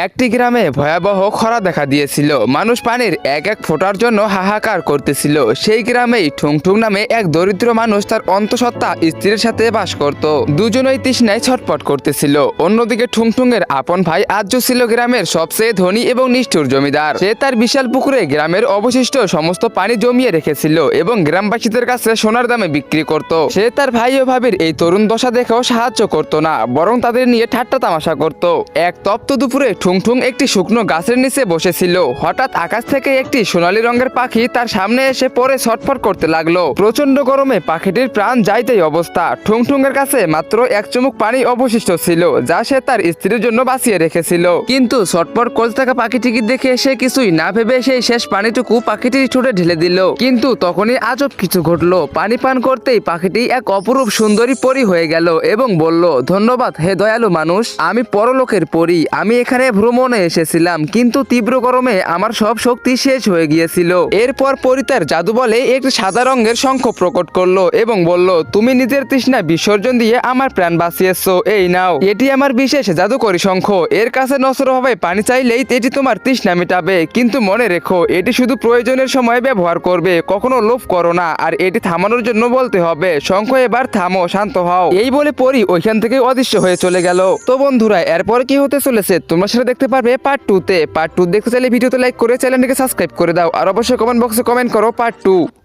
একটি গ্রামে ভয়াবহ খরা দেখা দিয়েছিল। মানুষ পানির এক এক ফোঁটার জন্য হাহাকার করতেছিল। সেই গ্রামেই ঠুংঠুং নামে এক দরিদ্র মানুষ তার অন্তঃসত্ত্বা স্ত্রীর সাথে বাস করত। দুজনেই তৃষ্ণায় ছটফট করতেছিল। অন্যদিকে ঠুংঠুংয়ের আপন ভাই আজ্জু ছিল গ্রামের সবচেয়ে ধনী এবং নিষ্ঠুর জমিদার। সে তার বিশাল পুকুরে গ্রামের অবশিষ্ট সমস্ত পানি জমিয়ে রেখেছিল এবং গ্রামবাসীদের কাছে সোনার দামে বিক্রি করত। সে তার ভাই ও ভাবির এই তরুণ দশা দেখেও সাহায্য করত না, বরং তাদের নিয়ে ঠাট্টা তামাশা করত। এক তপ্ত দুপুরে ঠুংঠুং একটি শুকনো গাছের নিচে বসেছিল। হঠাৎ আকাশ থেকে একটি সোনালী রঙের পাখি তার সামনে এসে পরে ছটফট করতে লাগলো। প্রচন্ড গরমে পাখিটির প্রাণ যাইতেই অবস্থা। ঠুংঠুং এর কাছে মাত্র এক চুমুক পানি অবশিষ্ট ছিল, যা সে তার স্ত্রীর জন্য বাঁচিয়ে রেখেছিল। কিন্তু ছটফট করতে থাকা পাখিটিকে দেখে সে কিছুই না ভেবে সেই শেষ পানিটুকু পাখিটির ঠোঁটে ঢেলে দিল। কিন্তু তখনই আজব কিছু ঘটলো। পানি পান করতেই পাখিটি এক অপরূপ সুন্দরী পরী হয়ে গেল এবং বলল, ধন্যবাদ হে দয়ালু মানুষ, আমি পরলোকের পরী। আমি এখানে ভ্রমণে এসেছিলাম, কিন্তু তীব্র গরমে আমার সব শক্তি শেষ হয়ে গিয়েছিল। এরপর পরী তার জাদু বলে একটি সাদা রঙের শঙ্খ প্রকট করলো এবং বলল, তুমি নিজের তৃষ্ণা বিসর্জন দিয়ে আমার প্রাণ বাঁচিয়েছো। এই নাও, এটি আমার বিশেষ জাদুকরী শঙ্খ। এর কাছে নসরভাবে পানি চাইলেই এটি তোমার তৃষ্ণা মেটাবে। কিন্তু মনে রেখো, এটি শুধু প্রয়োজনের সময় ব্যবহার করবে, কখনো লোভ করো না। আর এটি থামানোর জন্য বলতে হবে, শঙ্খ এবার থামো, শান্ত হও। এই বলে পরী ওইখান থেকে অদৃশ্য হয়ে চলে গেল। তো বন্ধুরা, এরপর কি হতে চলেছে তোমরা সেটা দেখতে পারবে পার্ট 2 তে। পার্ট 2 দেখতে চাইলে ভিডিওতে লাইক করে চ্যানেলটিকে সাবস্ক্রাইব করে দাও, আর অবশ্যই কমেন্ট বক্সে কমেন্ট করো পার্ট 2।